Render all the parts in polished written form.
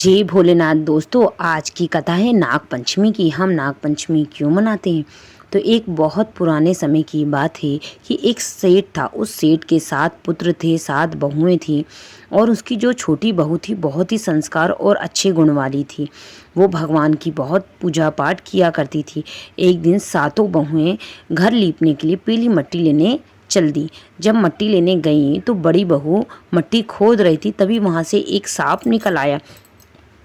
जय भोलेनाथ दोस्तों। आज की कथा है नाग पंचमी की। हम नाग पंचमी क्यों मनाते हैं? तो एक बहुत पुराने समय की बात है कि एक सेठ था। उस सेठ के 7 पुत्र थे, 7 बहुएं थी और उसकी जो छोटी बहू थी बहुत ही संस्कार और अच्छे गुण वाली थी। वो भगवान की बहुत पूजा पाठ किया करती थी। एक दिन सातों बहुएं घर लीपने के लिए पीली मिट्टी लेने चल दी। जब मिट्टी लेने गई तो बड़ी बहू मिट्टी खोद रही थी, तभी वहां से एक सांप निकल आया।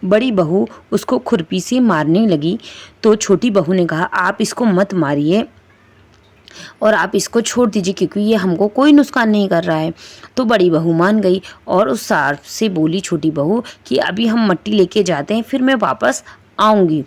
बड़ी बहू उसको खुरपी से मारने लगी तो छोटी बहू ने कहा, आप इसको मत मारिए और आप इसको छोड़ दीजिए क्योंकि ये हमको कोई नुकसान नहीं कर रहा है। तो बड़ी बहू मान गई और उस सांप से बोली छोटी बहू कि अभी हम मिट्टी लेके जाते हैं, फिर मैं वापस आऊंगी।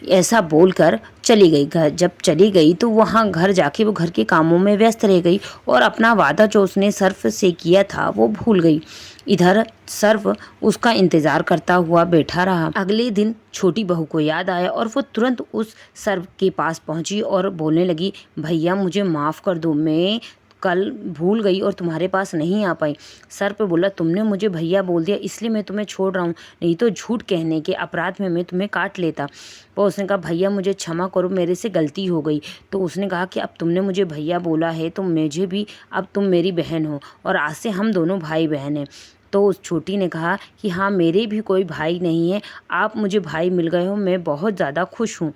ऐसा बोलकर चली गई। घर जब चली गई तो वहाँ घर जाके वो घर के कामों में व्यस्त रह गई और अपना वादा जो उसने सर्प से किया था वो भूल गई। इधर सर्प उसका इंतजार करता हुआ बैठा रहा। अगले दिन छोटी बहू को याद आया और वो तुरंत उस सर्प के पास पहुंची और बोलने लगी, भैया मुझे माफ़ कर दो, मैं कल भूल गई और तुम्हारे पास नहीं आ पाई। सर्प बोला, तुमने मुझे भैया बोल दिया इसलिए मैं तुम्हें छोड़ रहा हूँ, नहीं तो झूठ कहने के अपराध में मैं तुम्हें काट लेता। वो उसने कहा, भैया मुझे क्षमा करो, मेरे से गलती हो गई। तो उसने कहा कि अब तुमने मुझे भैया बोला है तो मुझे भी, अब तुम मेरी बहन हो और आज से हम दोनों भाई बहन हैं। तो उस छोटी ने कहा कि हाँ, मेरे भी कोई भाई नहीं है, आप मुझे भाई मिल गए हो, मैं बहुत ज़्यादा खुश हूँ।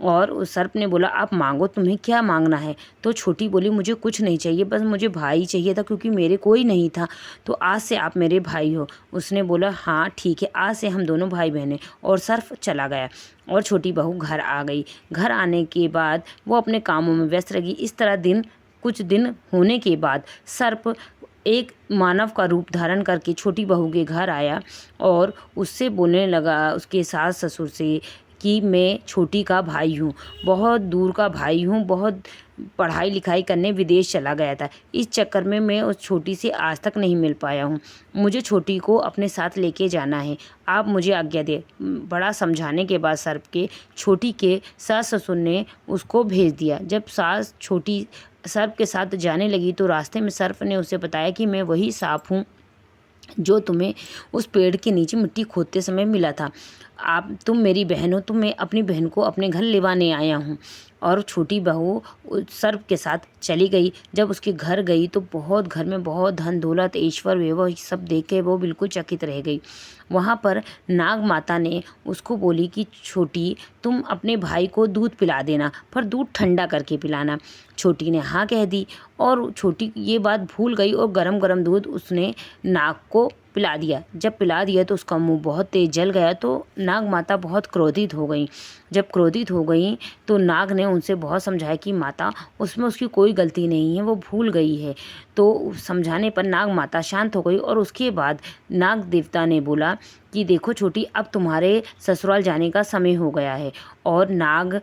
और उस सर्प ने बोला, आप मांगो, तुम्हें क्या मांगना है? तो छोटी बोली, मुझे कुछ नहीं चाहिए, बस मुझे भाई चाहिए था क्योंकि मेरे कोई नहीं था, तो आज से आप मेरे भाई हो। उसने बोला, हाँ ठीक है, आज से हम दोनों भाई बहन हैं। और सर्प चला गया और छोटी बहू घर आ गई। घर आने के बाद वो अपने कामों में व्यस्त रही। इस तरह कुछ दिन होने के बाद सर्प एक मानव का रूप धारण करके छोटी बहू के घर आया और उससे बोलने लगा, उसके सास ससुर से, कि मैं छोटी का भाई हूँ, बहुत दूर का भाई हूँ, बहुत पढ़ाई लिखाई करने विदेश चला गया था, इस चक्कर में मैं उस छोटी से आज तक नहीं मिल पाया हूँ, मुझे छोटी को अपने साथ लेके जाना है, आप मुझे आज्ञा दे। बड़ा समझाने के बाद सर्प के छोटी के सास ससुर ने उसको भेज दिया। जब सास छोटी सर्प के साथ जाने लगी तो रास्ते में सर्प ने उसे बताया कि मैं वही सांप हूँ जो तुम्हें उस पेड़ के नीचे मिट्टी खोदते समय मिला था। तुम मेरी बहन हो, तो मैं अपनी बहन को अपने घर लेवाने आया हूँ। और छोटी बहू उस सर्प के साथ चली गई। जब उसके घर गई तो घर में बहुत धन दौलत ऐश्वर्य वैभव सब देख के वो बिल्कुल चकित रह गई। वहाँ पर नाग माता ने उसको बोली कि छोटी, तुम अपने भाई को दूध पिला देना, पर दूध ठंडा करके पिलाना। छोटी ने हाँ कह दी और छोटी ये बात भूल गई और गरम गरम दूध उसने नाग को पिला दिया। जब पिला दिया तो उसका मुंह बहुत तेज जल गया, तो नाग माता बहुत क्रोधित हो गई। जब क्रोधित हो गई तो नाग ने उनसे बहुत समझाया कि माता, उसमें उसकी कोई गलती नहीं है, वो भूल गई है। तो समझाने पर नाग माता शांत हो गई और उसके बाद नाग देवता ने बोला कि देखो छोटी, अब तुम्हारे ससुराल जाने का समय हो गया है। और नाग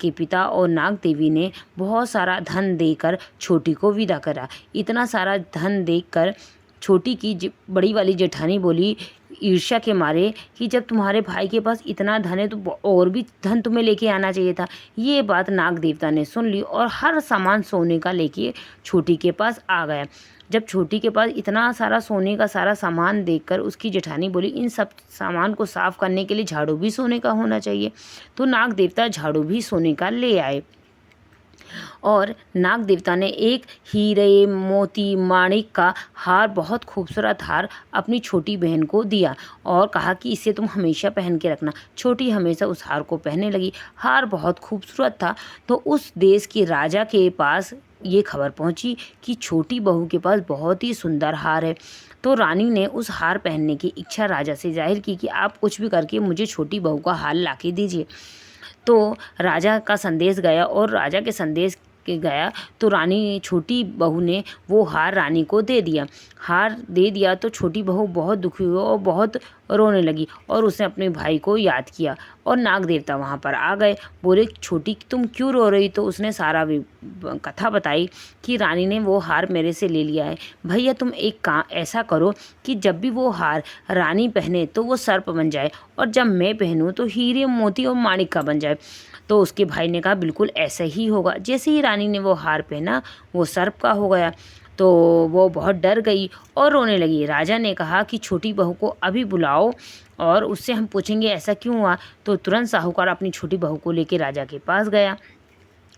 के पिता और नाग देवी ने बहुत सारा धन देकर छोटी को विदा करा। इतना सारा धन देकर छोटी की बड़ी वाली जेठानी बोली ईर्ष्या के मारे कि जब तुम्हारे भाई के पास इतना धन है तो और भी धन तुम्हें लेके आना चाहिए था। ये बात नाग देवता ने सुन ली और हर सामान सोने का लेके छोटी के पास आ गया। जब छोटी के पास इतना सारा सोने का सारा सामान देखकर उसकी जेठानी बोली, इन सब सामान को साफ करने के लिए झाड़ू भी सोने का होना चाहिए। तो नाग देवता झाड़ू भी सोने का ले आए और नाग देवता ने एक हीरे मोती माणिक का हार, बहुत खूबसूरत हार, अपनी छोटी बहन को दिया और कहा कि इसे तुम हमेशा पहन के रखना। छोटी हमेशा उस हार को पहनने लगी। हार बहुत खूबसूरत था। तो उस देश के राजा के पास ये खबर पहुंची कि छोटी बहू के पास बहुत ही सुंदर हार है। तो रानी ने उस हार पहनने की इच्छा राजा से जाहिर की कि आप कुछ भी करके मुझे छोटी बहू का हार ला के दीजिए। तो राजा का संदेश गया और राजा के संदेश के गया तो रानी छोटी बहू ने वो हार रानी को दे दिया। हार दे दिया तो छोटी बहू बहुत दुखी हुई और बहुत रोने लगी और उसने अपने भाई को याद किया और नाग देवता वहाँ पर आ गए। बोले, छोटी तुम क्यों रो रही? तो उसने सारा कथा बताई कि रानी ने वो हार मेरे से ले लिया है। भैया तुम एक काम ऐसा करो कि जब भी वो हार रानी पहने तो वो सर्प बन जाए और जब मैं पहनूं तो हीरे मोती और माणिक का बन जाए। तो उसके भाई ने कहा, बिल्कुल ऐसा ही होगा। जैसे ही रानी ने वो हार पहना वो सर्प का हो गया। तो वो बहुत डर गई और रोने लगी। राजा ने कहा कि छोटी बहू को अभी बुलाओ और उससे हम पूछेंगे ऐसा क्यों हुआ। तो तुरंत साहूकार अपनी छोटी बहू को लेके राजा के पास गया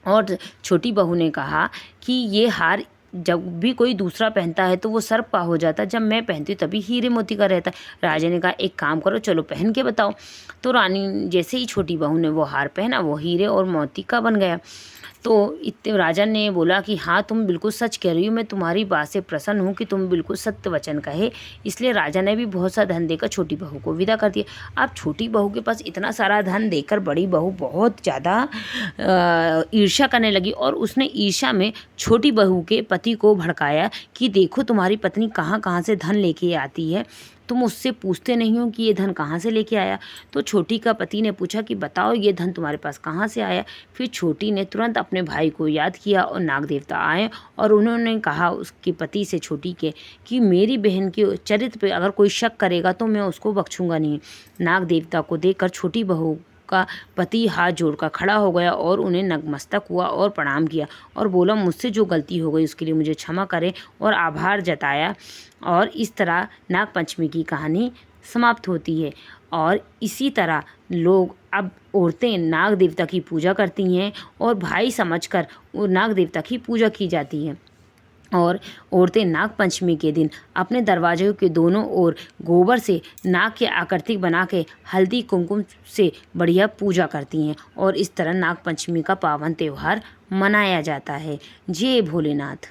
और छोटी बहू ने कहा कि ये हार जब भी कोई दूसरा पहनता है तो वो सर्प का हो जाता है, जब मैं पहनती हूँ तभी हीरे मोती का रहता है। राजा ने कहा एक काम करो, चलो पहन के बताओ। तो रानी जैसे ही छोटी बहू ने वो हार पहना, वो हीरे और मोती का बन गया। तो इतने राजा ने बोला कि हाँ तुम बिल्कुल सच कह रही हो, मैं तुम्हारी बात से प्रसन्न हूँ कि तुम बिल्कुल सत्य वचन कहे। इसलिए राजा ने भी बहुत सा धन देकर छोटी बहू को विदा कर दिया। अब छोटी बहू के पास इतना सारा धन देकर बड़ी बहू बहुत ज़्यादा ईर्ष्या करने लगी और उसने ईर्ष्या में छोटी बहू के पति को भड़काया कि देखो तुम्हारी पत्नी कहाँ कहाँ से धन लेके आती है, तुम उससे पूछते नहीं हो कि ये धन कहाँ से लेके आया। तो छोटी का पति ने पूछा कि बताओ ये धन तुम्हारे पास कहाँ से आया। फिर छोटी ने तुरंत अपने भाई को याद किया और नाग देवता आए और उन्होंने कहा उसके पति से छोटी के कि मेरी बहन के चरित्र पे अगर कोई शक करेगा तो मैं उसको बख्शूंगा नहीं। नाग देवता को देखकर छोटी बहू का पति हाथ जोड़कर खड़ा हो गया और उन्हें नतमस्तक हुआ और प्रणाम किया और बोला मुझसे जो गलती हो गई उसके लिए मुझे क्षमा करें और आभार जताया। और इस तरह नागपंचमी की कहानी समाप्त होती है। और इसी तरह लोग अब औरतें नाग देवता की पूजा करती हैं और भाई समझकर वो नाग देवता की पूजा की जाती है। और औरतें नागपंचमी के दिन अपने दरवाजों के दोनों ओर गोबर से नाग की आकृति बना के हल्दी कुमकुम से बढ़िया पूजा करती हैं और इस तरह नागपंचमी का पावन त्यौहार मनाया जाता है। जय भोलेनाथ।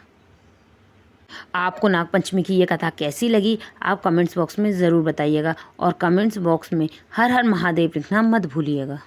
आपको नागपंचमी की ये कथा कैसी लगी आप कमेंट्स बॉक्स में ज़रूर बताइएगा और कमेंट्स बॉक्स में हर हर महादेव लिखना मत भूलिएगा।